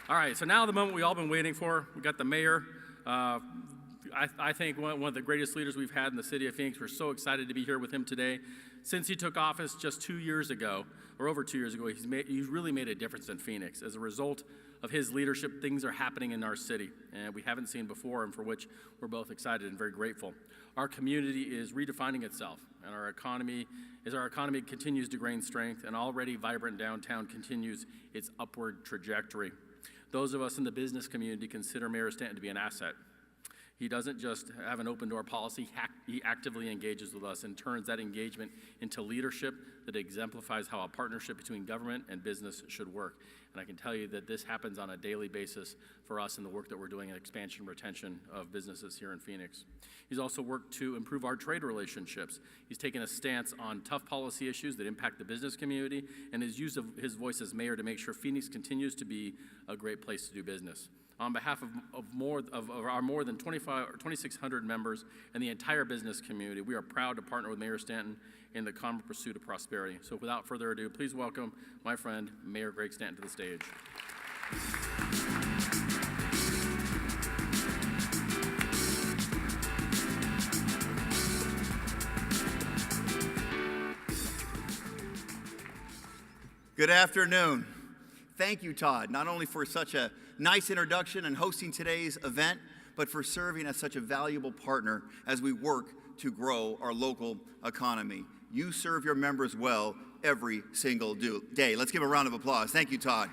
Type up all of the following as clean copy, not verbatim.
All right, so now the moment we've all been waiting for. We got the mayor. I think one of the greatest leaders we've had in the city of Phoenix. We're so excited to be here with him today. Since he took office just 2 years ago, or over 2 years ago, he's really made a difference in Phoenix. As a result of his leadership, things are happening in our city, and we haven't seen before, and for which we're both excited and very grateful. Our community is redefining itself, and our economy continues to gain strength, and already vibrant downtown continues its upward trajectory. Those of us in the business community consider Mayor Stanton to be an asset. He doesn't just have an open door policy, he actively engages with us and turns that engagement into leadership that exemplifies how a partnership between government and business should work. And I can tell you that this happens on a daily basis for us in the work that we're doing in expansion and retention of businesses here in Phoenix. He's also worked to improve our trade relationships. He's taken a stance on tough policy issues that impact the business community and his use of his voice as mayor to make sure Phoenix continues to be a great place to do business. On behalf of our more than 2,600 members and the entire business community, we are proud to partner with Mayor Stanton in the common pursuit of prosperity. So without further ado, please welcome my friend, Mayor Greg Stanton, to the stage. Good afternoon. Thank you, Todd, not only for such a nice introduction and hosting today's event, but for serving as such a valuable partner as we work to grow our local economy. You serve your members well every single day. Let's give a round of applause. Thank you, Todd.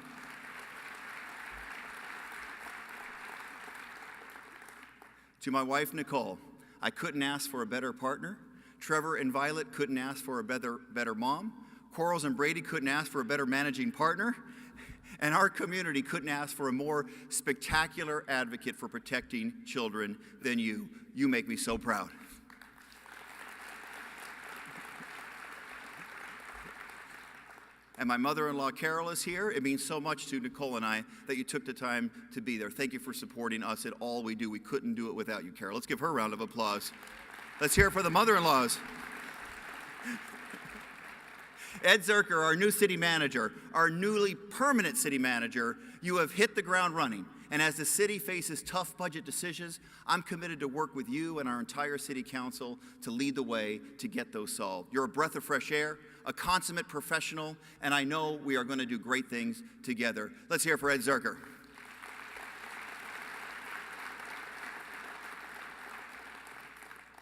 To my wife, Nicole, I couldn't ask for a better partner. Trevor and Violet couldn't ask for a better mom. Quarles and Brady couldn't ask for a better managing partner. And our community couldn't ask for a more spectacular advocate for protecting children than you. You make me so proud. And my mother-in-law, Carol, is here. It means so much to Nicole and I that you took the time to be there. Thank you for supporting us in all we do. We couldn't do it without you, Carol. Let's give her a round of applause. Let's hear it for the mother-in-laws. Ed Zerker, our new city manager, our newly permanent city manager, you have hit the ground running. And as the city faces tough budget decisions, I'm committed to work with you and our entire city council to lead the way to get those solved. You're a breath of fresh air, a consummate professional, and I know we are going to do great things together. Let's hear it for Ed Zerker.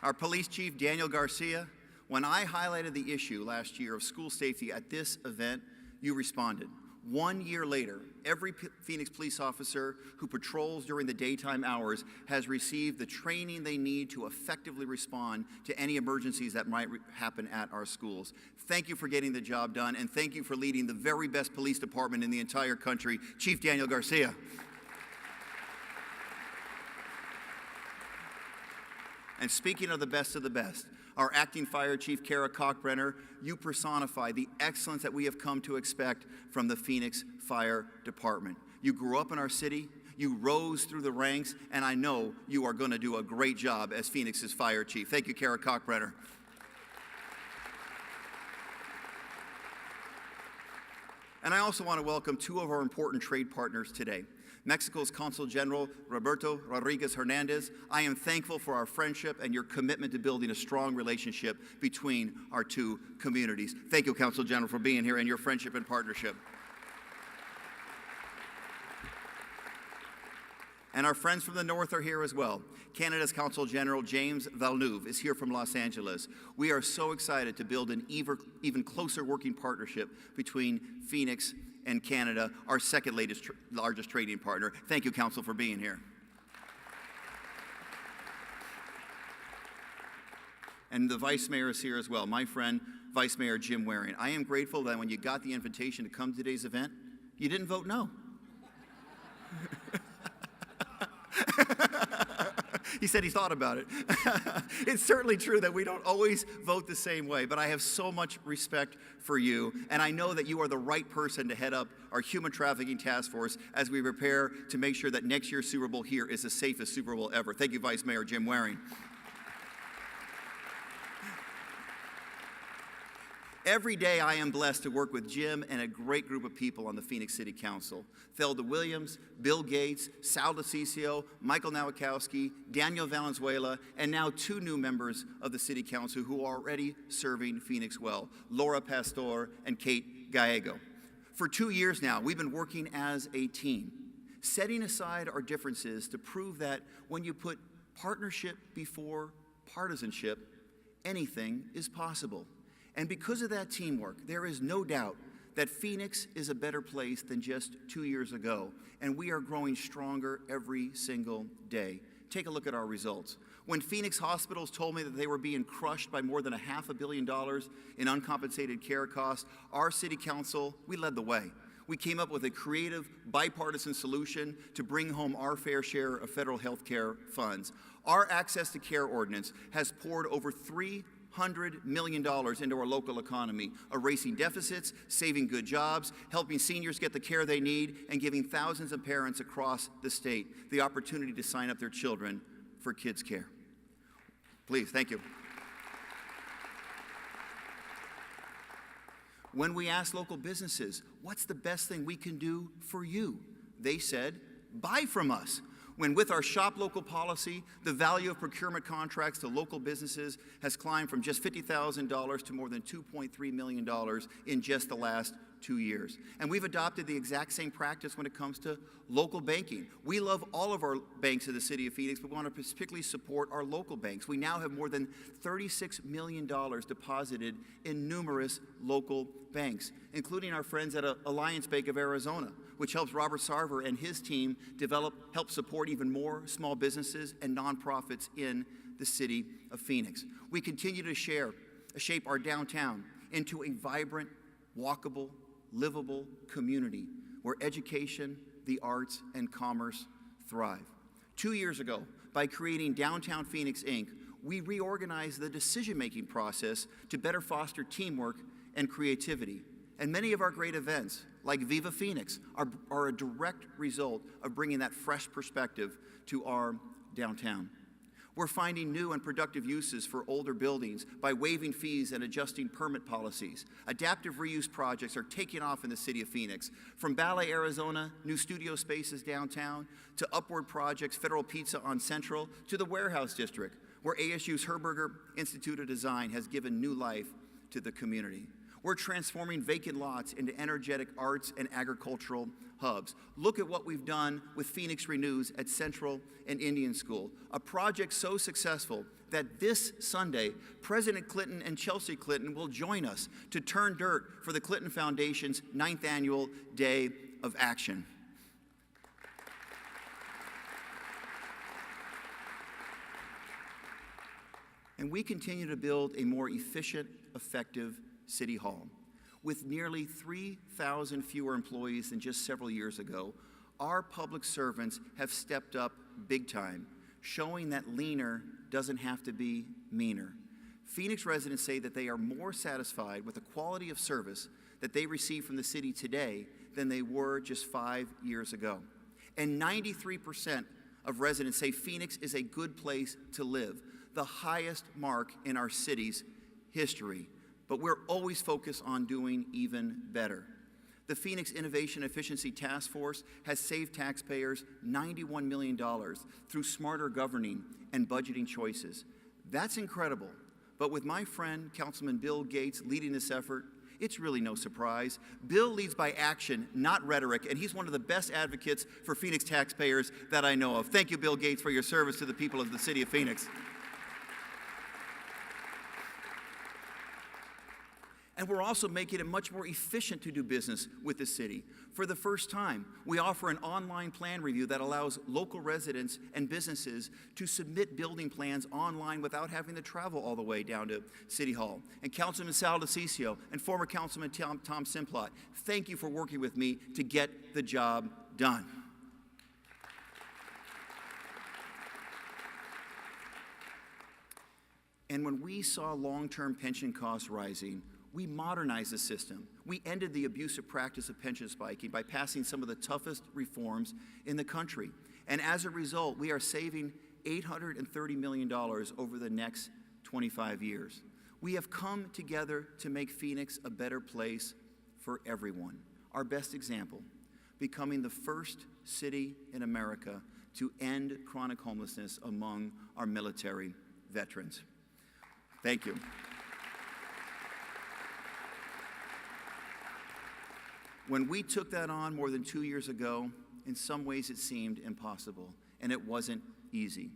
Our police chief, Daniel Garcia. When I highlighted the issue last year of school safety at this event, you responded. 1 year later, every Phoenix police officer who patrols during the daytime hours has received the training they need to effectively respond to any emergencies that might happen at our schools. Thank you for getting the job done, and thank you for leading the very best police department in the entire country, Chief Daniel Garcia. And speaking of the best, our acting fire chief, Kara Cockbrenner, you personify the excellence that we have come to expect from the Phoenix Fire Department. You grew up in our city, you rose through the ranks, and I know you are going to do a great job as Phoenix's fire chief. Thank you, Kara Cockbrenner. And I also want to welcome two of our important trade partners today. Mexico's Consul General, Roberto Rodriguez Hernandez. I am thankful for our friendship and your commitment to building a strong relationship between our two communities. Thank you, Consul General, for being here and your friendship and partnership. And our friends from the north are here as well. Canada's Consul General James Villeneuve is here from Los Angeles. We are so excited to build an even closer working partnership between Phoenix and Canada, our second largest trading partner. Thank you, Council, for being here. And the Vice Mayor is here as well, my friend, Vice Mayor Jim Waring. I am grateful that when you got the invitation to come to today's event, you didn't vote no. He said he thought about it. It's certainly true that we don't always vote the same way, but I have so much respect for you, and I know that you are the right person to head up our human trafficking task force as we prepare to make sure that next year's Super Bowl here is the safest Super Bowl ever. Thank you, Vice Mayor Jim Waring. Every day I am blessed to work with Jim and a great group of people on the Phoenix City Council. Thelda Williams, Bill Gates, Sal DeCiccio, Michael Nowakowski, Daniel Valenzuela, and now 2 new members of the City Council who are already serving Phoenix well, Laura Pastor and Kate Gallego. For 2 years now, we've been working as a team, setting aside our differences to prove that when you put partnership before partisanship, anything is possible. And because of that teamwork, there is no doubt that Phoenix is a better place than just 2 years ago, and we are growing stronger every single day. Take a look at our results. When Phoenix hospitals told me that they were being crushed by more than $500 million in uncompensated care costs, our City Council, we led the way. We came up with a creative, bipartisan solution to bring home our fair share of federal health care funds. Our Access to Care ordinance has poured over $300 million into our local economy, erasing deficits, saving good jobs, helping seniors get the care they need, and giving thousands of parents across the state the opportunity to sign up their children for kids' care. Please, thank you. When we asked local businesses, what's the best thing we can do for you? They said, buy from us. When with our shop local policy, the value of procurement contracts to local businesses has climbed from just $50,000 to more than $2.3 million in just the last 2 years. And we've adopted the exact same practice when it comes to local banking. We love all of our banks in the city of Phoenix, but we want to particularly support our local banks. We now have more than $36 million deposited in numerous local banks, including our friends at Alliance Bank of Arizona, which helps Robert Sarver and his team help support even more small businesses and nonprofits in the city of Phoenix. We continue to shape our downtown into a vibrant, walkable, livable community where education, the arts, and commerce thrive. 2 years ago, by creating Downtown Phoenix, Inc., we reorganized the decision-making process to better foster teamwork and creativity. And many of our great events, like Viva Phoenix, are a direct result of bringing that fresh perspective to our downtown. We're finding new and productive uses for older buildings by waiving fees and adjusting permit policies. Adaptive reuse projects are taking off in the city of Phoenix. From Ballet, Arizona, new studio spaces downtown, to Upward Projects, Federal Pizza on Central, to the Warehouse District, where ASU's Herberger Institute of Design has given new life to the community. We're transforming vacant lots into energetic arts and agricultural hubs. Look at what we've done with Phoenix Renews at Central and Indian School, a project so successful that this Sunday, President Clinton and Chelsea Clinton will join us to turn dirt for the Clinton Foundation's 9th Annual Day of Action. And we continue to build a more efficient, effective City Hall. With nearly 3,000 fewer employees than just several years ago, our public servants have stepped up big time, showing that leaner doesn't have to be meaner. Phoenix residents say that they are more satisfied with the quality of service that they receive from the city today than they were just 5 years ago. And 93% of residents say Phoenix is a good place to live, the highest mark in our city's history. But we're always focused on doing even better. The Phoenix Innovation Efficiency Task Force has saved taxpayers $91 million through smarter governing and budgeting choices. That's incredible. But with my friend, Councilman Bill Gates, leading this effort, it's really no surprise. Bill leads by action, not rhetoric, and he's one of the best advocates for Phoenix taxpayers that I know of. Thank you, Bill Gates, for your service to the people of the city of Phoenix. And we're also making it much more efficient to do business with the city. For the first time, we offer an online plan review that allows local residents and businesses to submit building plans online without having to travel all the way down to City Hall. And Councilman Sal DeCiccio and former Councilman Tom Simplot, thank you for working with me to get the job done. And when we saw long-term pension costs rising, we modernized the system. We ended the abusive practice of pension spiking by passing some of the toughest reforms in the country. And as a result, we are saving $830 million over the next 25 years. We have come together to make Phoenix a better place for everyone. Our best example, becoming the first city in America to end chronic homelessness among our military veterans. Thank you. When we took that on more than 2 years ago, in some ways it seemed impossible, and it wasn't easy.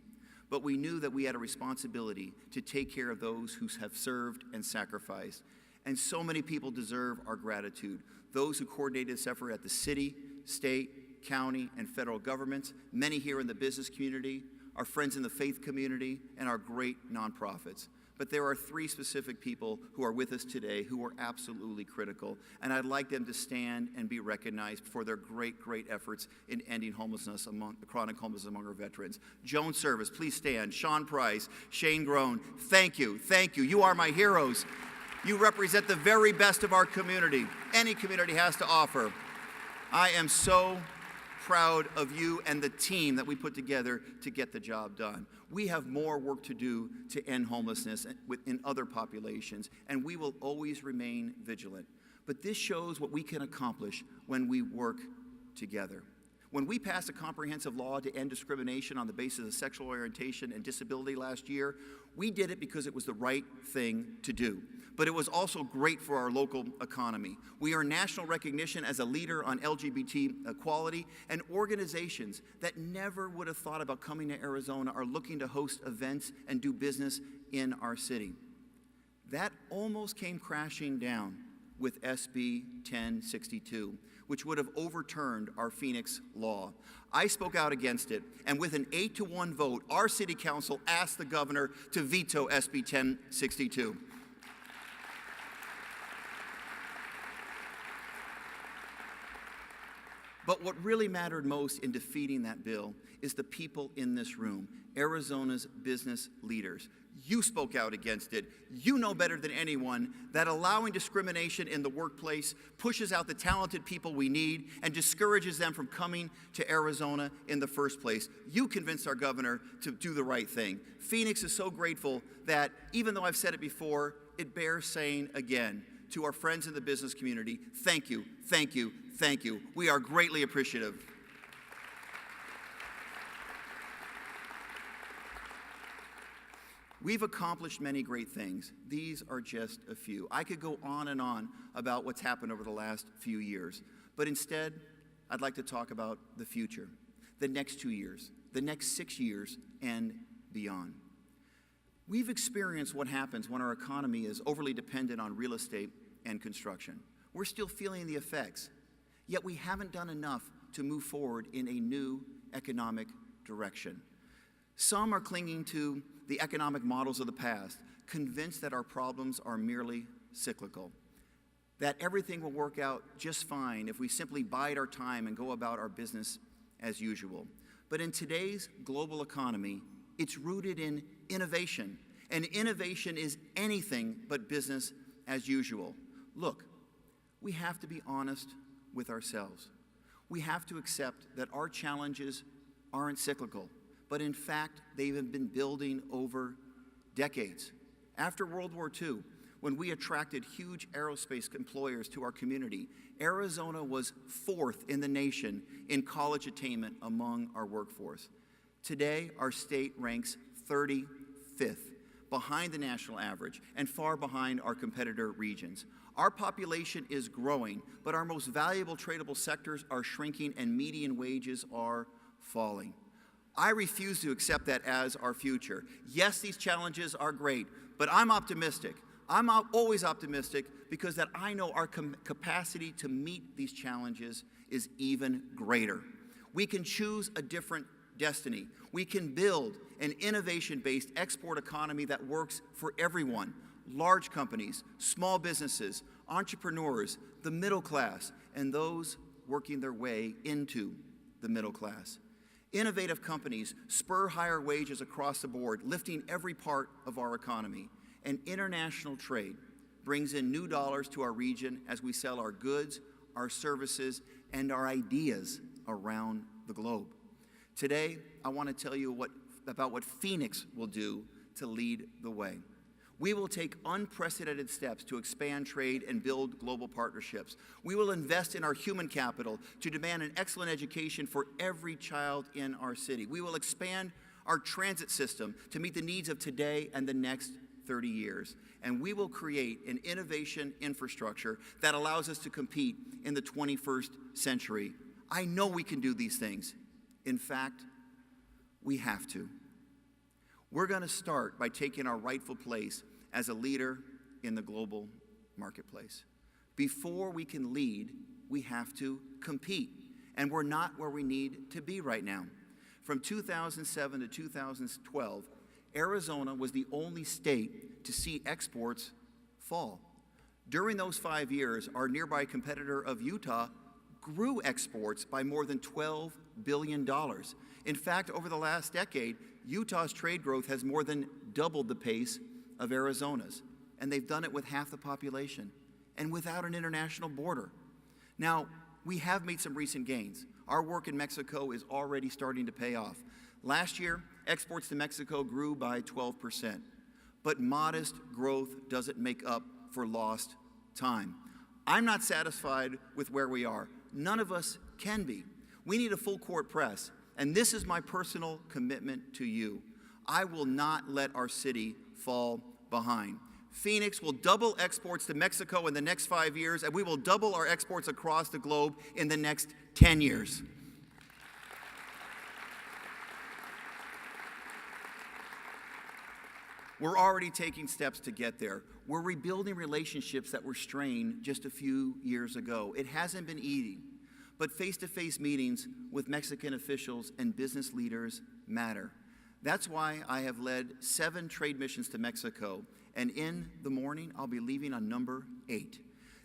But we knew that we had a responsibility to take care of those who have served and sacrificed. And so many people deserve our gratitude. Those who coordinated this effort at the city, state, county, and federal governments, many here in the business community, our friends in the faith community, and our great nonprofits. But there are 3 specific people who are with us today who are absolutely critical, and I'd like them to stand and be recognized for their great, great efforts in ending homelessness chronic homelessness among our veterans. Joan Service, please stand. Sean Price, Shane Groen, thank you, thank you. You are my heroes. You represent the very best of our community. Any community has to offer. I am so proud of you and the team that we put together to get the job done. We have more work to do to end homelessness in other populations, and we will always remain vigilant. But this shows what we can accomplish when we work together. When we passed a comprehensive law to end discrimination on the basis of sexual orientation and disability last year, we did it because it was the right thing to do. But it was also great for our local economy. We earned national recognition as a leader on LGBT equality, and organizations that never would have thought about coming to Arizona are looking to host events and do business in our city. That almost came crashing down with SB 1062, which would have overturned our Phoenix law. I spoke out against it, and with an 8-to-1 vote, our city council asked the governor to veto SB 1062. But what really mattered most in defeating that bill is the people in this room, Arizona's business leaders. You spoke out against it. You know better than anyone that allowing discrimination in the workplace pushes out the talented people we need and discourages them from coming to Arizona in the first place. You convinced our governor to do the right thing. Phoenix is so grateful that, even though I've said it before, it bears saying again to our friends in the business community, thank you, thank you, thank you. We are greatly appreciative. We've accomplished many great things. These are just a few. I could go on and on about what's happened over the last few years, but instead, I'd like to talk about the future, the next 2 years, the next 6 years, and beyond. We've experienced what happens when our economy is overly dependent on real estate and construction. We're still feeling the effects, yet we haven't done enough to move forward in a new economic direction. Some are clinging to the economic models of the past, convinced that our problems are merely cyclical, that everything will work out just fine if we simply bide our time and go about our business as usual. But in today's global economy, it's rooted in innovation, and innovation is anything but business as usual. Look, we have to be honest with ourselves. We have to accept that our challenges aren't cyclical, but in fact, they've been building over decades. After World War II, when we attracted huge aerospace employers to our community, Arizona was 4th in the nation in college attainment among our workforce. Today, our state ranks 35th, behind the national average and far behind our competitor regions. Our population is growing, but our most valuable tradable sectors are shrinking and median wages are falling. I refuse to accept that as our future. Yes, these challenges are great, but I'm optimistic. I'm always optimistic because that I know our capacity to meet these challenges is even greater. We can choose a different destiny. We can build an innovation-based export economy that works for everyone, large companies, small businesses, entrepreneurs, the middle class, and those working their way into the middle class. Innovative companies spur higher wages across the board, lifting every part of our economy. And international trade brings in new dollars to our region as we sell our goods, our services, and our ideas around the globe. Today, I want to tell you about what Phoenix will do to lead the way. We will take unprecedented steps to expand trade and build global partnerships. We will invest in our human capital to demand an excellent education for every child in our city. We will expand our transit system to meet the needs of today and the next 30 years. And we will create an innovation infrastructure that allows us to compete in the 21st century. I know we can do these things. In fact, we have to. We're going to start by taking our rightful place as a leader in the global marketplace. Before we can lead, we have to compete. And we're not where we need to be right now. From 2007 to 2012, Arizona was the only state to see exports fall. During those 5 years, our nearby competitor of Utah grew exports by more than $12 billion. In fact, over the last decade, Utah's trade growth has more than doubled the pace of Arizona's, and they've done it with half the population and without an international border. Now, we have made some recent gains. Our work in Mexico is already starting to pay off. Last year, exports to Mexico grew by 12%, but modest growth doesn't make up for lost time. I'm not satisfied with where we are. None of us can be. We need a full court press. And this is my personal commitment to you. I will not let our city fall behind. Phoenix will double exports to Mexico in the next 5 years, and we will double our exports across the globe in the next 10 years. We're already taking steps to get there. We're rebuilding relationships that were strained just a few years ago. It hasn't been easy. But face-to-face meetings with Mexican officials and business leaders matter. That's why I have led 7 trade missions to Mexico, and in the morning, I'll be leaving on number 8.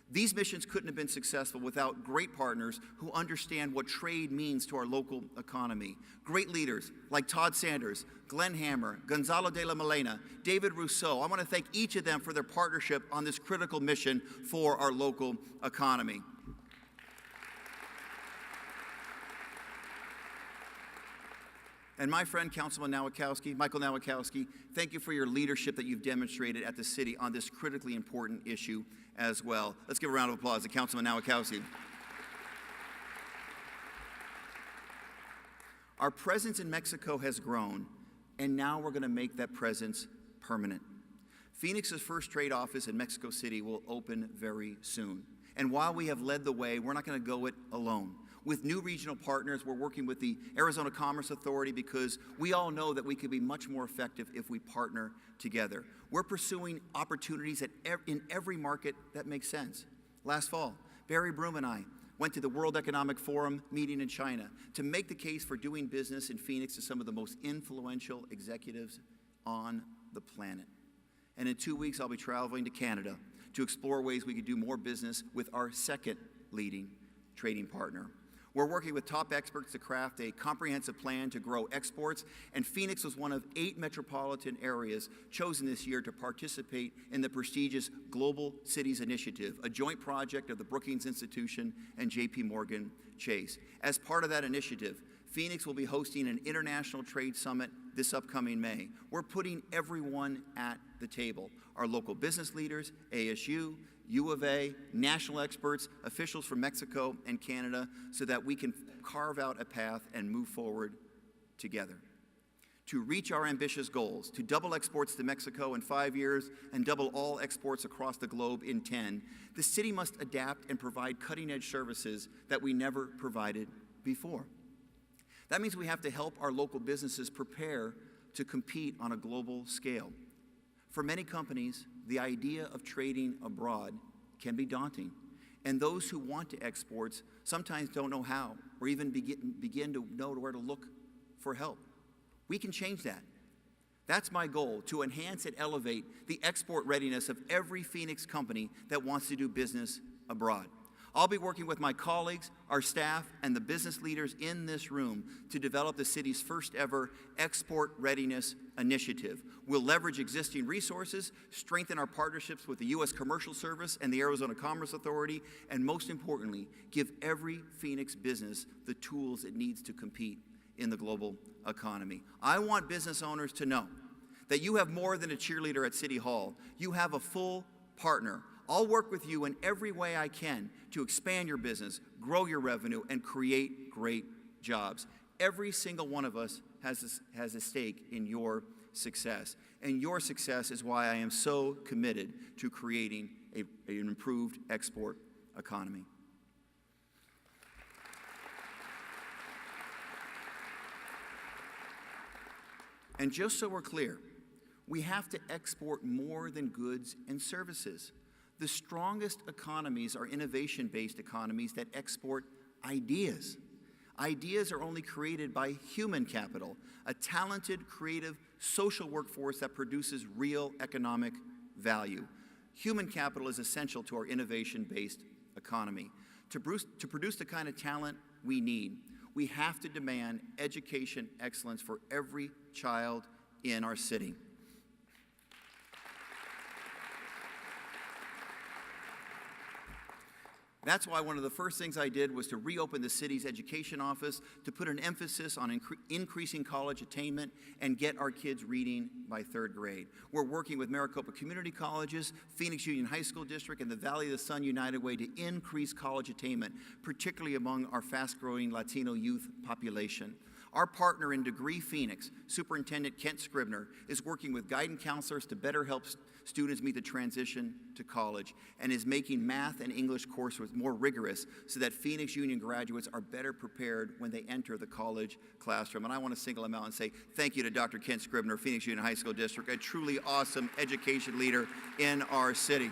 These missions couldn't have been successful without great partners who understand what trade means to our local economy. Great leaders like Todd Sanders, Glenn Hammer, Gonzalo de la Molina, David Rousseau. I want to thank each of them for their partnership on this critical mission for our local economy. And my friend, Councilman Michael Nowakowski, thank you for your leadership that you've demonstrated at the city on this critically important issue as well. Let's give a round of applause to Councilman Nowakowski. Our presence in Mexico has grown, and now we're going to make that presence permanent. Phoenix's first trade office in Mexico City will open very soon. And while we have led the way, we're not going to go it alone. With new regional partners, we're working with the Arizona Commerce Authority because we all know that we could be much more effective if we partner together. We're pursuing opportunities in every market that makes sense. Last fall, Barry Broom and I went to the World Economic Forum meeting in China to make the case for doing business in Phoenix to some of the most influential executives on the planet. And in 2 weeks, I'll be traveling to Canada to explore ways we could do more business with our second leading trading partner. We're working with top experts to craft a comprehensive plan to grow exports, and Phoenix was one of 8 metropolitan areas chosen this year to participate in the prestigious Global Cities Initiative, a joint project of the Brookings Institution and JP Morgan Chase. As part of that initiative, Phoenix will be hosting an international trade summit this upcoming May. We're putting everyone at the table, our local business leaders, ASU, U of A, national experts, officials from Mexico and Canada, so that we can carve out a path and move forward together. To reach our ambitious goals, to double exports to Mexico in 5 years and double all exports across the globe in 10, the city must adapt and provide cutting-edge services that we never provided before. That means we have to help our local businesses prepare to compete on a global scale. For many companies, the idea of trading abroad can be daunting, and those who want to export sometimes don't know how or even begin to know where to look for help. We can change that. That's my goal, to enhance and elevate the export readiness of every Phoenix company that wants to do business abroad. I'll be working with my colleagues, our staff, and the business leaders in this room to develop the city's first ever Export Readiness Initiative. We'll leverage existing resources, strengthen our partnerships with the U.S. Commercial Service and the Arizona Commerce Authority, and most importantly, give every Phoenix business the tools it needs to compete in the global economy. I want business owners to know that you have more than a cheerleader at City Hall. You have a full partner. I'll work with you in every way I can to expand your business, grow your revenue, and create great jobs. Every single one of us has a stake in your success. And your success is why I am so committed to creating an improved export economy. And just so we're clear, we have to export more than goods and services. The strongest economies are innovation-based economies that export ideas. Ideas are only created by human capital, a talented, creative, social workforce that produces real economic value. Human capital is essential to our innovation-based economy. To produce the kind of talent we need, we have to demand education excellence for every child in our city. That's why one of the first things I did was to reopen the city's education office to put an emphasis on increasing college attainment and get our kids reading by 3rd grade. We're working with Maricopa Community Colleges, Phoenix Union High School District, and the Valley of the Sun United Way to increase college attainment, particularly among our fast-growing Latino youth population. Our partner in Degree Phoenix, Superintendent Kent Scribner, is working with guidance counselors to better help students meet the transition to college and is making math and English coursework more rigorous so that Phoenix Union graduates are better prepared when they enter the college classroom. And I want to single him out and say thank you to Dr. Kent Scribner, Phoenix Union High School District, a truly awesome education leader in our city.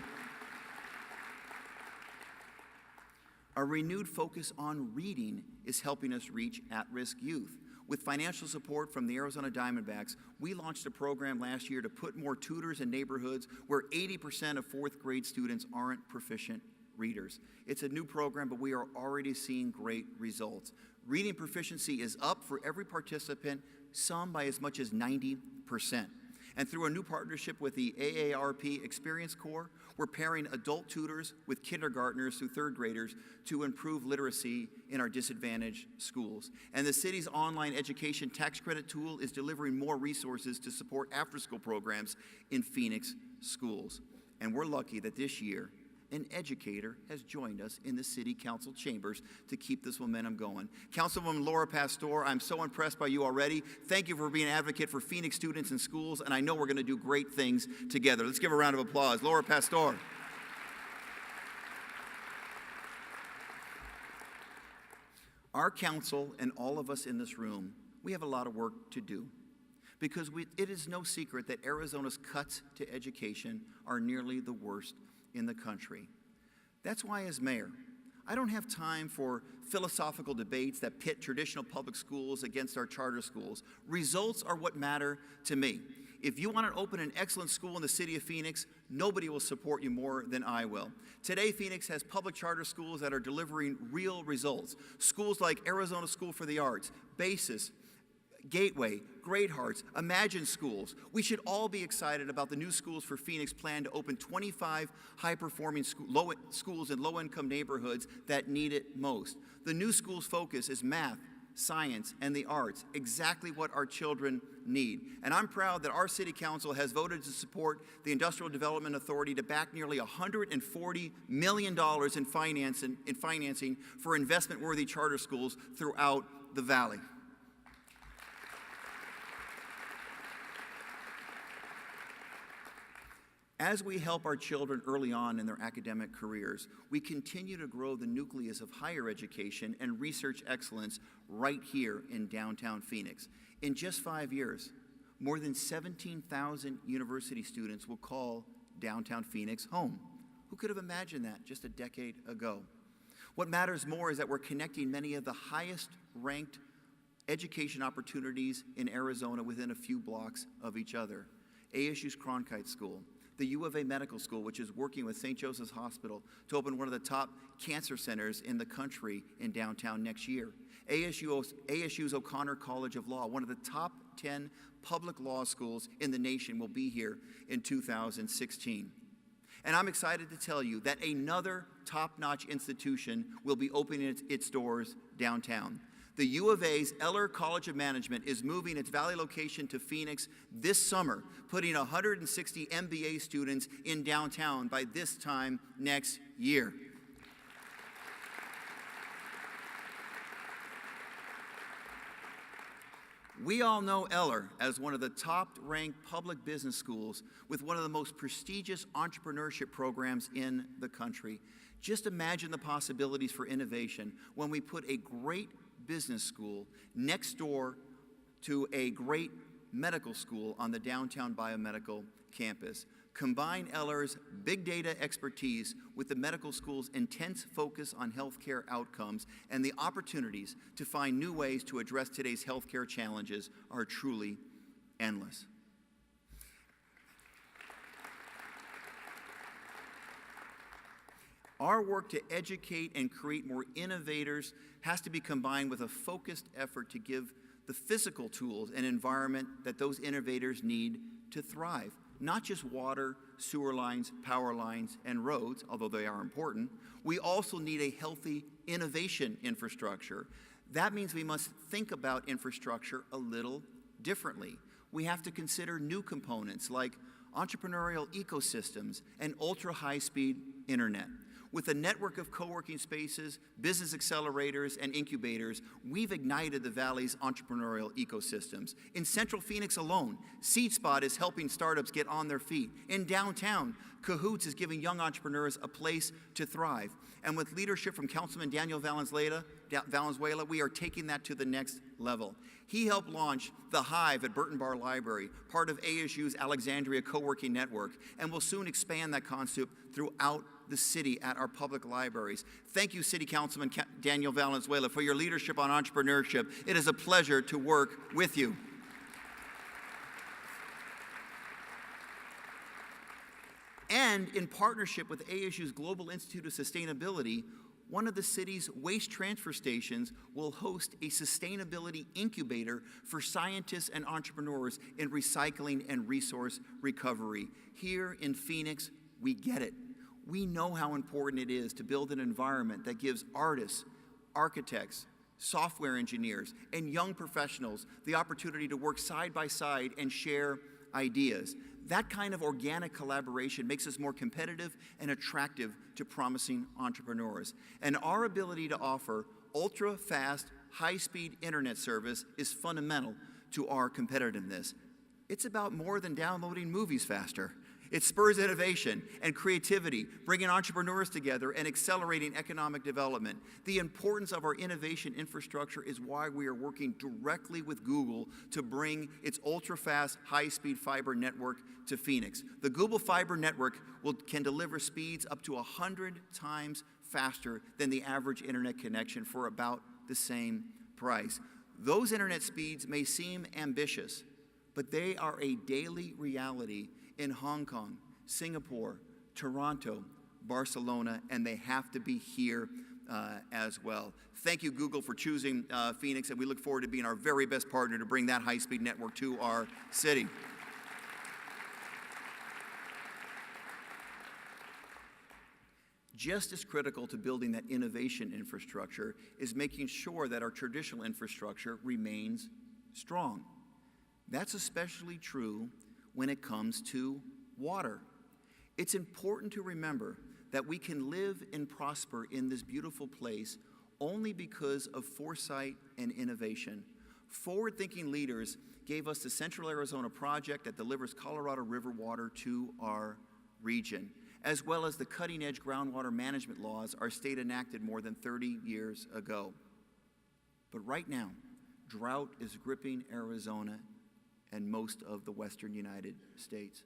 A renewed focus on reading is helping us reach at-risk youth. With financial support from the Arizona Diamondbacks, we launched a program last year to put more tutors in neighborhoods where 80% of 4th grade students aren't proficient readers. It's a new program, but we are already seeing great results. Reading proficiency is up for every participant, some by as much as 90%. And through a new partnership with the AARP Experience Corps, we're pairing adult tutors with kindergartners through 3rd graders to improve literacy in our disadvantaged schools. And the city's online education tax credit tool is delivering more resources to support after-school programs in Phoenix schools. And we're lucky that this year, an educator has joined us in the city council chambers to keep this momentum going. Councilwoman Laura Pastor, I'm so impressed by you already. Thank you for being an advocate for Phoenix students and schools, and I know we're going to do great things together. Let's give a round of applause. Laura Pastor. Our council and all of us in this room, we have a lot of work to do because it is no secret that Arizona's cuts to education are nearly the worst in the country. That's why, as mayor, I don't have time for philosophical debates that pit traditional public schools against our charter schools. Results are what matter to me. If you want to open an excellent school in the city of Phoenix, nobody will support you more than I will. Today, Phoenix has public charter schools that are delivering real results. Schools like Arizona School for the Arts, BASIS, Gateway, Great Hearts, Imagine Schools. We should all be excited about the new Schools for Phoenix plan to open 25 high-performing schools in low-income neighborhoods that need it most. The new school's focus is math, science, and the arts, exactly what our children need. And I'm proud that our city council has voted to support the Industrial Development Authority to back nearly $140 million in financing for investment-worthy charter schools throughout the valley. As we help our children early on in their academic careers, we continue to grow the nucleus of higher education and research excellence right here in downtown Phoenix. In just 5 years, more than 17,000 university students will call downtown Phoenix home. Who could have imagined that just a decade ago? What matters more is that we're connecting many of the highest ranked education opportunities in Arizona within a few blocks of each other. ASU's Cronkite School, the U of A Medical School, which is working with St. Joseph's Hospital to open one of the top cancer centers in the country in downtown next year. ASU's O'Connor College of Law, one of the top 10 public law schools in the nation, will be here in 2016. And I'm excited to tell you that another top-notch institution will be opening its doors downtown. The U of A's Eller College of Management is moving its Valley location to Phoenix this summer, putting 160 MBA students in downtown by this time next year. We all know Eller as one of the top-ranked public business schools with one of the most prestigious entrepreneurship programs in the country. Just imagine the possibilities for innovation when we put a great business school next door to a great medical school on the downtown biomedical campus. Combine Eller's big data expertise with the medical school's intense focus on healthcare outcomes, and the opportunities to find new ways to address today's healthcare challenges are truly endless. Our work to educate and create more innovators has to be combined with a focused effort to give the physical tools and environment that those innovators need to thrive. Not just water, sewer lines, power lines, and roads, although they are important. We also need a healthy innovation infrastructure. That means we must think about infrastructure a little differently. We have to consider new components like entrepreneurial ecosystems and ultra-high-speed internet. With a network of co-working spaces, business accelerators, and incubators, we've ignited the Valley's entrepreneurial ecosystems. In Central Phoenix alone, SeedSpot is helping startups get on their feet. In downtown, Cahoots is giving young entrepreneurs a place to thrive. And with leadership from Councilman Daniel Valenzuela, we are taking that to the next level. He helped launch The Hive at Burton Bar Library, part of ASU's Alexandria co-working network, and will soon expand that concept throughout the city at our public libraries. Thank you, City Councilman Daniel Valenzuela, for your leadership on entrepreneurship. It is a pleasure to work with you. And in partnership with ASU's Global Institute of Sustainability, one of the city's waste transfer stations will host a sustainability incubator for scientists and entrepreneurs in recycling and resource recovery. Here in Phoenix, we get it. We know how important it is to build an environment that gives artists, architects, software engineers, and young professionals the opportunity to work side by side and share ideas. That kind of organic collaboration makes us more competitive and attractive to promising entrepreneurs. And our ability to offer ultra-fast, high-speed internet service is fundamental to our competitiveness. It's about more than downloading movies faster. It spurs innovation and creativity, bringing entrepreneurs together and accelerating economic development. The importance of our innovation infrastructure is why we are working directly with Google to bring its ultra-fast, high-speed fiber network to Phoenix. The Google Fiber Network can deliver speeds up to 100 times faster than the average internet connection for about the same price. Those internet speeds may seem ambitious, but they are a daily reality in Hong Kong, Singapore, Toronto, Barcelona, and they have to be here as well. Thank you, Google, for choosing Phoenix, and we look forward to being our very best partner to bring that high-speed network to our city. Just as critical to building that innovation infrastructure is making sure that our traditional infrastructure remains strong. That's especially true when it comes to water. It's important to remember that we can live and prosper in this beautiful place only because of foresight and innovation. Forward-thinking leaders gave us the Central Arizona Project that delivers Colorado River water to our region, as well as the cutting-edge groundwater management laws our state enacted more than 30 years ago. But right now, drought is gripping Arizona and most of the western United States.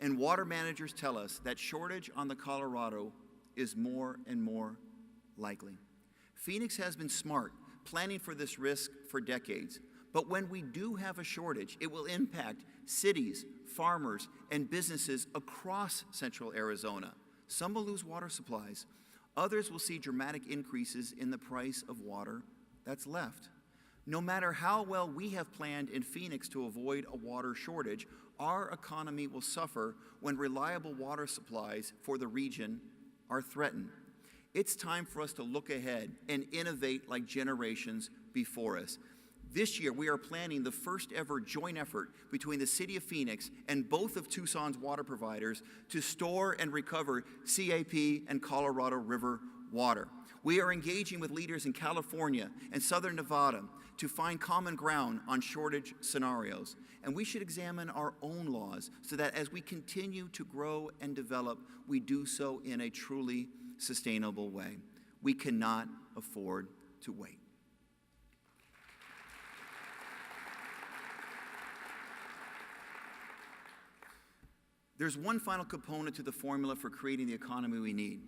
And water managers tell us that shortage on the Colorado is more and more likely. Phoenix has been smart, planning for this risk for decades. But when we do have a shortage, it will impact cities, farmers, and businesses across central Arizona. Some will lose water supplies. Others will see dramatic increases in the price of water that's left. No matter how well we have planned in Phoenix to avoid a water shortage, our economy will suffer when reliable water supplies for the region are threatened. It's time for us to look ahead and innovate like generations before us. This year, we are planning the first ever joint effort between the City of Phoenix and both of Tucson's water providers to store and recover CAP and Colorado River water. We are engaging with leaders in California and Southern Nevada to find common ground on shortage scenarios. And we should examine our own laws so that as we continue to grow and develop, we do so in a truly sustainable way. We cannot afford to wait. There's one final component to the formula for creating the economy we need: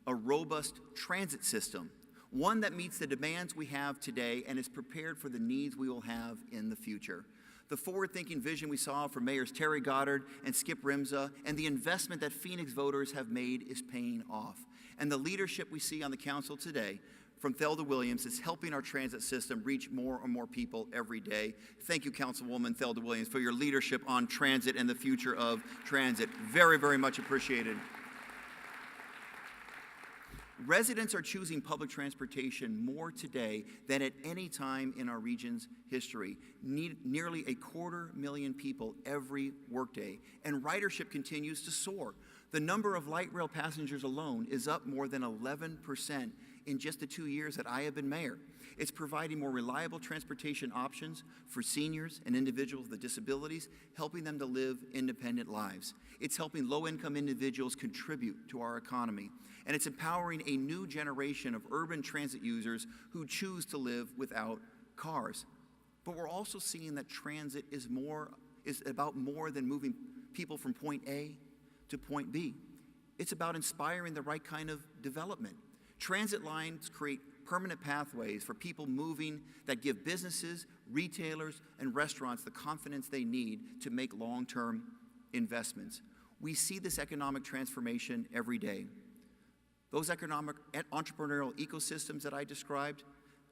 a robust transit system, one that meets the demands we have today and is prepared for the needs we will have in the future. The forward-thinking vision we saw from Mayors Terry Goddard and Skip Rimza and the investment that Phoenix voters have made is paying off. And the leadership we see on the council today from Thelda Williams is helping our transit system reach more and more people every day. Thank you, Councilwoman Thelda Williams, for your leadership on transit and the future of transit. Very, very much appreciated. Residents are choosing public transportation more today than at any time in our region's history. Nearly 250,000 people every workday, and ridership continues to soar. The number of light rail passengers alone is up more than 11% in just the 2 years that I have been mayor. It's providing more reliable transportation options for seniors and individuals with disabilities, helping them to live independent lives. It's helping low-income individuals contribute to our economy. And it's empowering a new generation of urban transit users who choose to live without cars. But we're also seeing that transit is about more than moving people from point A to point B. It's about inspiring the right kind of development. Transit lines create permanent pathways for people moving that give businesses, retailers, and restaurants the confidence they need to make long-term investments. We see this economic transformation every day. Those economic entrepreneurial ecosystems that I described,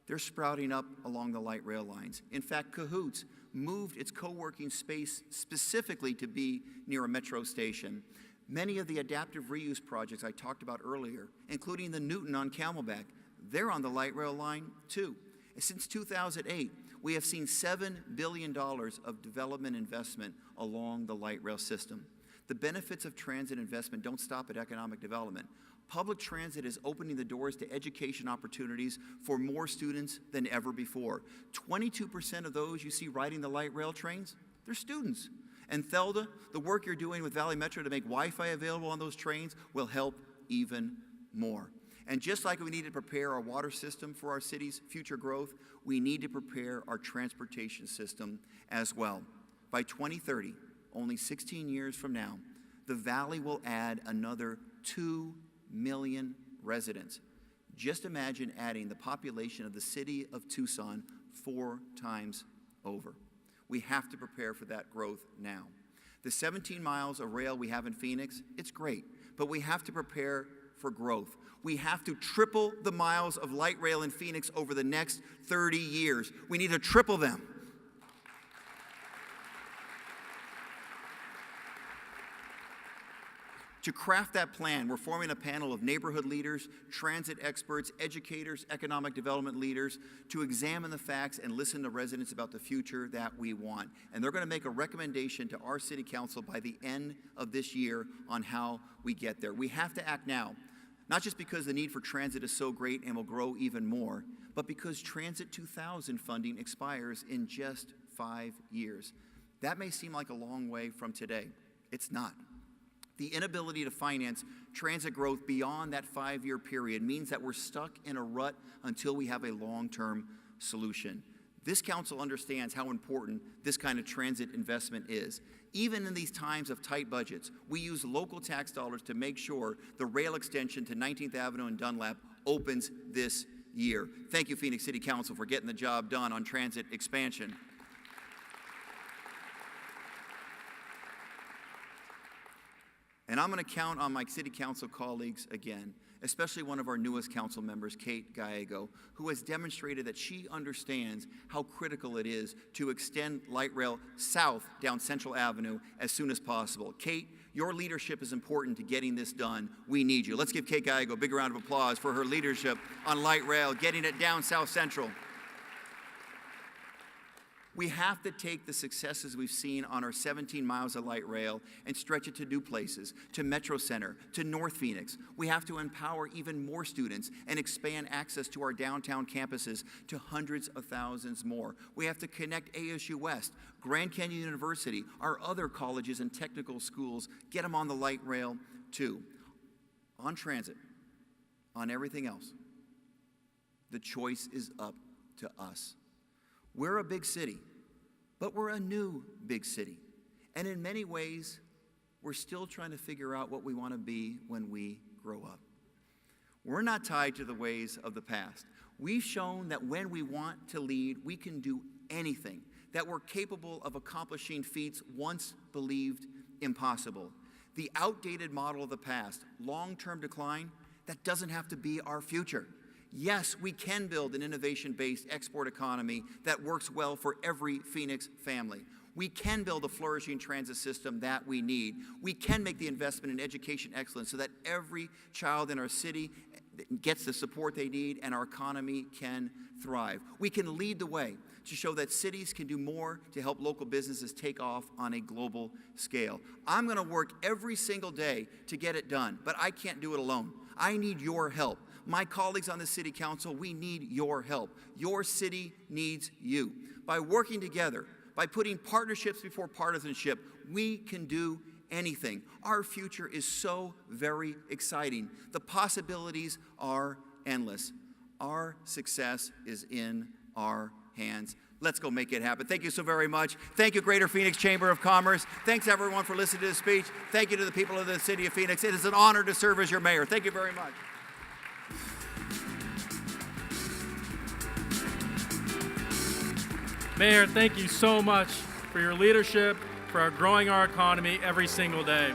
they're sprouting up along the light rail lines. In fact, Cahoots moved its co-working space specifically to be near a metro station. Many of the adaptive reuse projects I talked about earlier, including the Newton on Camelback, they're on the light rail line too. And since 2008, we have seen $7 billion of development investment along the light rail system. The benefits of transit investment don't stop at economic development. Public transit is opening the doors to education opportunities for more students than ever before. 22% of those you see riding the light rail trains, they're students. And Thelda, the work you're doing with Valley Metro to make Wi-Fi available on those trains will help even more. And just like we need to prepare our water system for our city's future growth, we need to prepare our transportation system as well. By 2030, only 16 years from now, the Valley will add another 2 million residents. Just imagine adding the population of the city of Tucson 4 times over. We have to prepare for that growth now. The 17 miles of rail we have in Phoenix, it's great, but we have to prepare for growth. We have to triple the miles of light rail in Phoenix over the next 30 years. We need to triple them. To craft that plan, we're forming a panel of neighborhood leaders, transit experts, educators, economic development leaders to examine the facts and listen to residents about the future that we want. And they're going to make a recommendation to our city council by the end of this year on how we get there. We have to act now, not just because the need for transit is so great and will grow even more, but because Transit 2000 funding expires in just 5 years. That may seem like a long way from today. It's not. The inability to finance transit growth beyond that 5-year period means that we're stuck in a rut until we have a long-term solution. This council understands how important this kind of transit investment is. Even in these times of tight budgets, we use local tax dollars to make sure the rail extension to 19th Avenue and Dunlap opens this year. Thank you, Phoenix City Council, for getting the job done on transit expansion. And I'm going to count on my city council colleagues again, especially one of our newest council members, Kate Gallego, who has demonstrated that she understands how critical it is to extend light rail south down Central Avenue as soon as possible. Kate, your leadership is important to getting this done. We need you. Let's give Kate Gallego a big round of applause for her leadership on light rail, getting it down South Central. We have to take the successes we've seen on our 17 miles of light rail and stretch it to new places, to Metro Center, to North Phoenix. We have to empower even more students and expand access to our downtown campuses to hundreds of thousands more. We have to connect ASU West, Grand Canyon University, our other colleges and technical schools, get them on the light rail too. On transit, on everything else, the choice is up to us. We're a big city, but we're a new big city. And in many ways, we're still trying to figure out what we want to be when we grow up. We're not tied to the ways of the past. We've shown that when we want to lead, we can do anything, that we're capable of accomplishing feats once believed impossible. The outdated model of the past, long-term decline, that doesn't have to be our future. Yes, we can build an innovation-based export economy that works well for every Phoenix family. We can build a flourishing transit system that we need. We can make the investment in education excellence so that every child in our city gets the support they need and our economy can thrive. We can lead the way to show that cities can do more to help local businesses take off on a global scale. I'm going to work every single day to get it done, but I can't do it alone. I need your help. My colleagues on the city council, we need your help. Your city needs you. By working together, by putting partnerships before partisanship, we can do anything. Our future is so very exciting. The possibilities are endless. Our success is in our hands. Let's go make it happen. Thank you so very much. Thank you, Greater Phoenix Chamber of Commerce. Thanks, everyone, for listening to this speech. Thank you to the people of the city of Phoenix. It is an honor to serve as your mayor. Thank you very much. Mayor, thank you so much for your leadership, for growing our economy every single day.